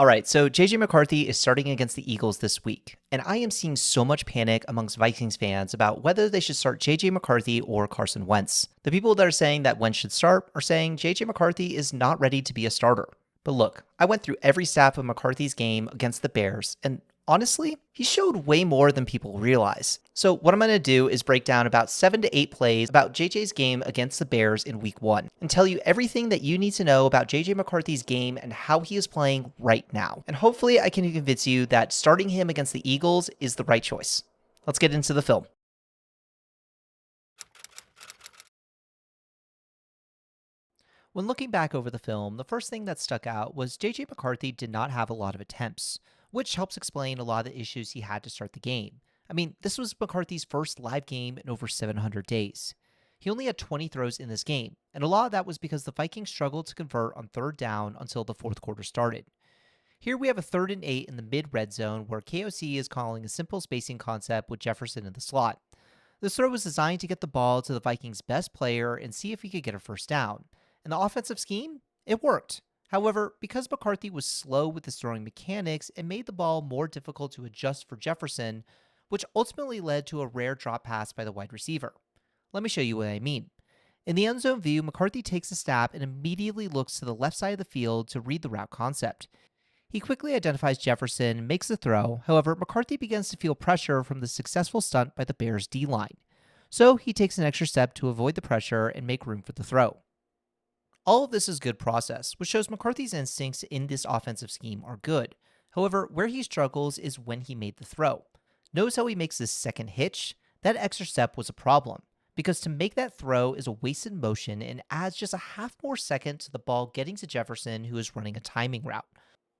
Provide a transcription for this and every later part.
All right, so JJ McCarthy is starting against the Eagles this week, and I am seeing so much panic amongst Vikings fans about whether they should start JJ McCarthy or Carson Wentz. The people that are saying that Wentz should start are saying JJ McCarthy is not ready to be a starter. But look, I went through every snap of McCarthy's game against the Bears, and honestly, he showed way more than people realize. So what I'm going to do is break down about 7 to 8 plays about JJ's game against the Bears in week 1 and tell you everything that you need to know about JJ McCarthy's game and how he is playing right now. And hopefully I can convince you that starting him against the Eagles is the right choice. Let's get into the film. When looking back over the film, the first thing that stuck out was JJ McCarthy did not have a lot of attempts, which helps explain a lot of the issues he had to start the game. I mean, this was McCarthy's first live game in over 700 days. He only had 20 throws in this game, and a lot of that was because the Vikings struggled to convert on third down until the fourth quarter started. Here we have a 3rd and 8 in the mid-red zone where KOC is calling a simple spacing concept with Jefferson in the slot. This throw was designed to get the ball to the Vikings' best player and see if he could get a first down. And the offensive scheme? It worked. However, because McCarthy was slow with his throwing mechanics, it made the ball more difficult to adjust for Jefferson, which ultimately led to a rare drop pass by the wide receiver. Let me show you what I mean. In the end zone view, McCarthy takes a snap and immediately looks to the left side of the field to read the route concept. He quickly identifies Jefferson and makes the throw. However, McCarthy begins to feel pressure from the successful stunt by the Bears' D-line. So he takes an extra step to avoid the pressure and make room for the throw. All of this is good process, which shows McCarthy's instincts in this offensive scheme are good. However, where he struggles is when he made the throw. Notice how he makes this second hitch? That extra step was a problem, because to make that throw is a wasted motion and adds just a half more second to the ball getting to Jefferson, who is running a timing route.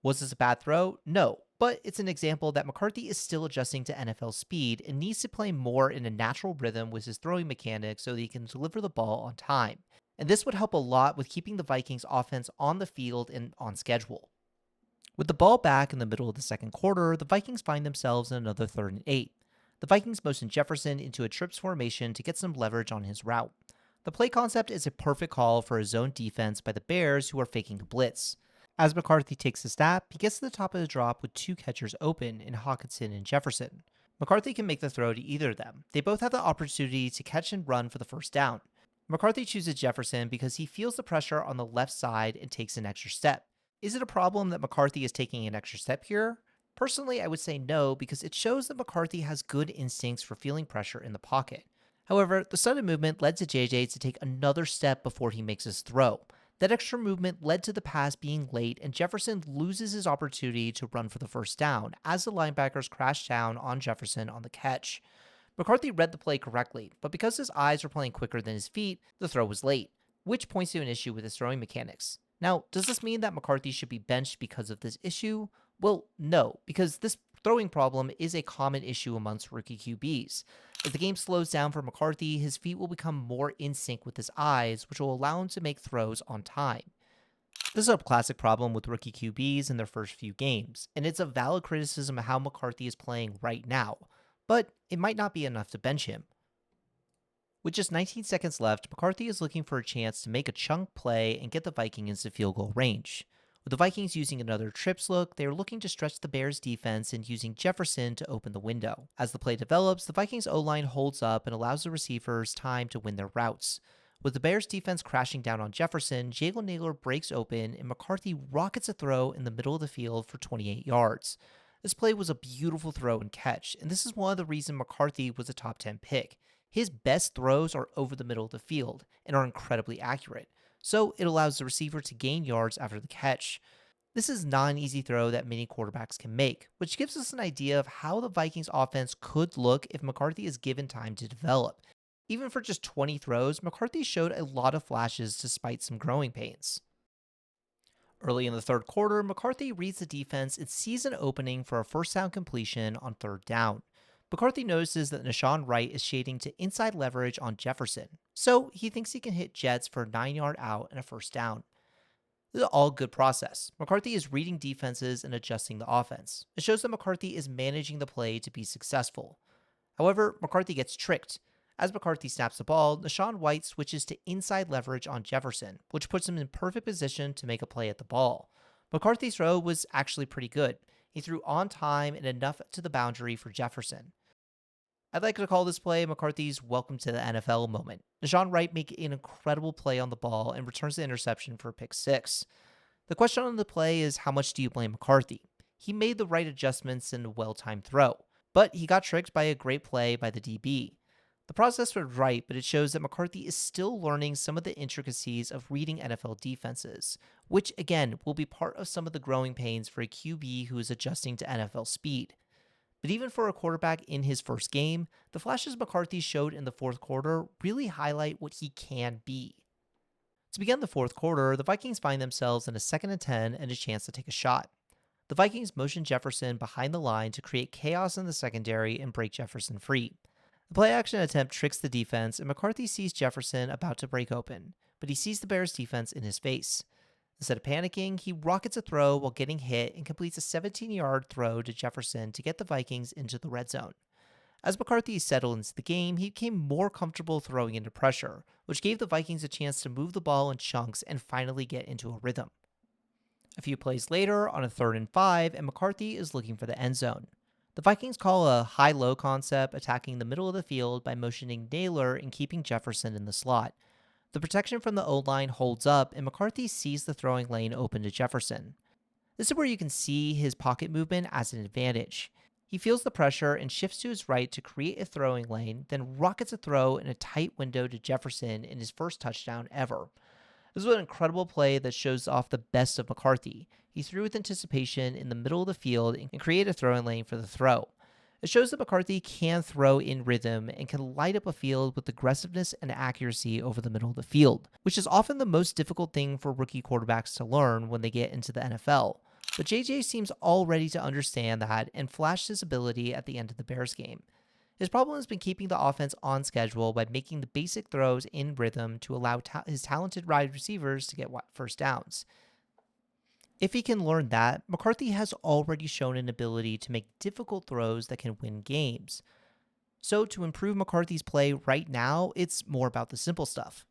Was this a bad throw? No, but it's an example that McCarthy is still adjusting to NFL speed and needs to play more in a natural rhythm with his throwing mechanics so that he can deliver the ball on time. And this would help a lot with keeping the Vikings offense on the field and on schedule. With the ball back in the middle of the second quarter, the Vikings find themselves in another 3rd and 8. The Vikings motion Jefferson into a trips formation to get some leverage on his route. The play concept is a perfect call for a zone defense by the Bears, who are faking a blitz. As McCarthy takes the snap, he gets to the top of the drop with 2 catchers open in Hawkinson and Jefferson. McCarthy can make the throw to either of them. They both have the opportunity to catch and run for the first down. McCarthy chooses Jefferson because he feels the pressure on the left side and takes an extra step. Is it a problem that McCarthy is taking an extra step here? Personally, I would say no, because it shows that McCarthy has good instincts for feeling pressure in the pocket. However, the sudden movement led to JJ to take another step before he makes his throw. That extra movement led to the pass being late, and Jefferson loses his opportunity to run for the first down as the linebackers crash down on Jefferson on the catch. McCarthy read the play correctly, but because his eyes were playing quicker than his feet, the throw was late, which points to an issue with his throwing mechanics. Now, does this mean that McCarthy should be benched because of this issue? Well, no, because this throwing problem is a common issue amongst rookie QBs. As the game slows down for McCarthy, his feet will become more in sync with his eyes, which will allow him to make throws on time. This is a classic problem with rookie QBs in their first few games, and it's a valid criticism of how McCarthy is playing right now. But it might not be enough to bench him. With just 19 seconds left, McCarthy is looking for a chance to make a chunk play and get the Vikings into field goal range. With the Vikings using another trips look, they are looking to stretch the Bears' defense and using Jefferson to open the window. As the play develops, the Vikings' O-line holds up and allows the receivers time to win their routes. With the Bears' defense crashing down on Jefferson, Jalen Naylor breaks open and McCarthy rockets a throw in the middle of the field for 28 yards. This play was a beautiful throw and catch, and this is one of the reasons McCarthy was a top 10 pick. His best throws are over the middle of the field and are incredibly accurate, so it allows the receiver to gain yards after the catch. This is not an easy throw that many quarterbacks can make, which gives us an idea of how the Vikings offense could look if McCarthy is given time to develop. Even for just 20 throws, McCarthy showed a lot of flashes despite some growing pains. Early in the third quarter, McCarthy reads the defense and sees an opening for a first down completion on third down. McCarthy notices that Nashawn Wright is shading to inside leverage on Jefferson, so he thinks he can hit Jets for a 9-yard out and a first down. This is all good process. McCarthy is reading defenses and adjusting the offense. It shows that McCarthy is managing the play to be successful. However, McCarthy gets tricked. As McCarthy snaps the ball, Nashawn White switches to inside leverage on Jefferson, which puts him in perfect position to make a play at the ball. McCarthy's throw was actually pretty good. He threw on time and enough to the boundary for Jefferson. I'd like to call this play McCarthy's welcome to the NFL moment. Najee Wright makes an incredible play on the ball and returns the interception for a pick six. The question on the play is, how much do you blame McCarthy? He made the right adjustments in a well-timed throw, but he got tricked by a great play by the DB. The process was right, but it shows that McCarthy is still learning some of the intricacies of reading NFL defenses, which again will be part of some of the growing pains for a QB who is adjusting to NFL speed. But even for a quarterback in his first game, the flashes McCarthy showed in the fourth quarter really highlight what he can be. To begin the fourth quarter, the Vikings find themselves in a 2nd and 10 and a chance to take a shot. The Vikings motion Jefferson behind the line to create chaos in the secondary and break Jefferson free. The play action attempt tricks the defense, and McCarthy sees Jefferson about to break open, but he sees the Bears defense in his face. Instead of panicking, he rockets a throw while getting hit and completes a 17-yard throw to Jefferson to get the Vikings into the red zone. As McCarthy settled into the game, he became more comfortable throwing into pressure, which gave the Vikings a chance to move the ball in chunks and finally get into a rhythm. A few plays later, on a 3rd and 5, and McCarthy is looking for the end zone. The Vikings call a high-low concept, attacking the middle of the field by motioning Naylor and keeping Jefferson in the slot. The protection from the O-line holds up, and McCarthy sees the throwing lane open to Jefferson. This is where you can see his pocket movement as an advantage. He feels the pressure and shifts to his right to create a throwing lane, then rockets a throw in a tight window to Jefferson in his first touchdown ever. This was an incredible play that shows off the best of McCarthy. He threw with anticipation in the middle of the field and created a throwing lane for the throw. It shows that McCarthy can throw in rhythm and can light up a field with aggressiveness and accuracy over the middle of the field, which is often the most difficult thing for rookie quarterbacks to learn when they get into the NFL. But JJ seems all ready to understand that and flashed his ability at the end of the Bears game. His problem has been keeping the offense on schedule by making the basic throws in rhythm to allow his talented wide receivers to get first downs. If he can learn that, McCarthy has already shown an ability to make difficult throws that can win games. So to improve McCarthy's play right now, it's more about the simple stuff.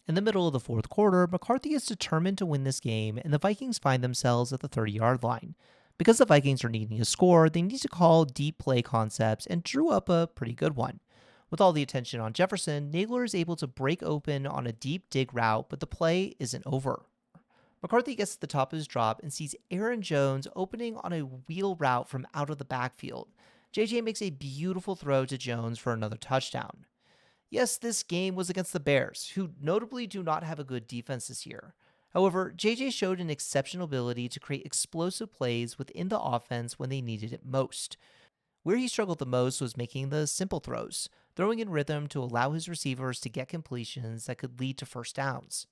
In the middle of the fourth quarter, McCarthy is determined to win this game, and the Vikings find themselves at the 30-yard line. Because the Vikings are needing a score, they need to call deep play concepts and drew up a pretty good one. With all the attention on Jefferson, Naylor is able to break open on a deep dig route, but the play isn't over. McCarthy gets to the top of his drop and sees Aaron Jones opening on a wheel route from out of the backfield. JJ makes a beautiful throw to Jones for another touchdown. Yes, this game was against the Bears, who notably do not have a good defense this year. However, JJ showed an exceptional ability to create explosive plays within the offense when they needed it most. Where he struggled the most was making the simple throws, throwing in rhythm to allow his receivers to get completions that could lead to first downs.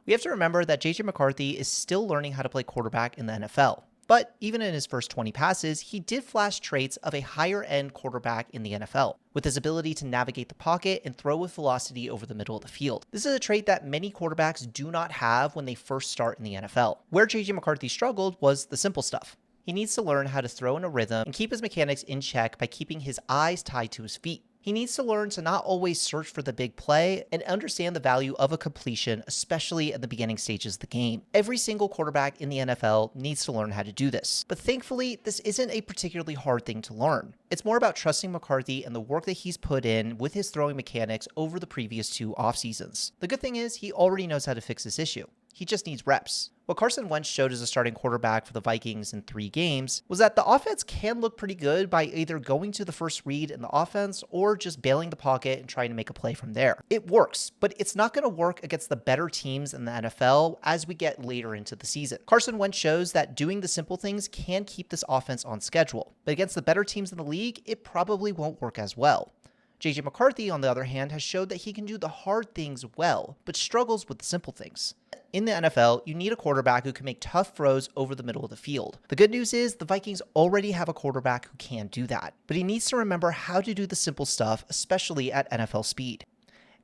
We have to remember that JJ McCarthy is still learning how to play quarterback in the NFL. But even in his first 20 passes, he did flash traits of a higher-end quarterback in the NFL, with his ability to navigate the pocket and throw with velocity over the middle of the field. This is a trait that many quarterbacks do not have when they first start in the NFL. Where JJ McCarthy struggled was the simple stuff. He needs to learn how to throw in a rhythm and keep his mechanics in check by keeping his eyes tied to his feet. He needs to learn to not always search for the big play and understand the value of a completion, especially at the beginning stages of the game. Every single quarterback in the NFL needs to learn how to do this. But thankfully, this isn't a particularly hard thing to learn. It's more about trusting McCarthy and the work that he's put in with his throwing mechanics over the previous 2 off seasons. The good thing is he already knows how to fix this issue. He just needs reps. What Carson Wentz showed as a starting quarterback for the Vikings in 3 games was that the offense can look pretty good by either going to the first read in the offense or just bailing the pocket and trying to make a play from there. It works, but it's not going to work against the better teams in the NFL as we get later into the season. Carson Wentz shows that doing the simple things can keep this offense on schedule, but against the better teams in the league, it probably won't work as well. JJ McCarthy, on the other hand, has showed that he can do the hard things well, but struggles with the simple things. In the NFL, you need a quarterback who can make tough throws over the middle of the field. The good news is the Vikings already have a quarterback who can do that, but he needs to remember how to do the simple stuff, especially at NFL speed.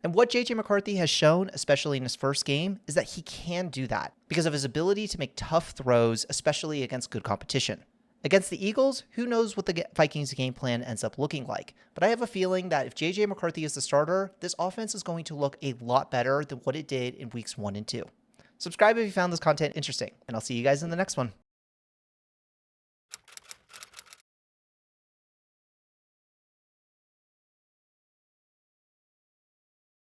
And what JJ McCarthy has shown, especially in his first game, is that he can do that because of his ability to make tough throws, especially against good competition. Against the Eagles, who knows what the Vikings game plan ends up looking like. But I have a feeling that if JJ McCarthy is the starter, this offense is going to look a lot better than what it did in weeks 1 and 2. Subscribe if you found this content interesting, and I'll see you guys in the next one.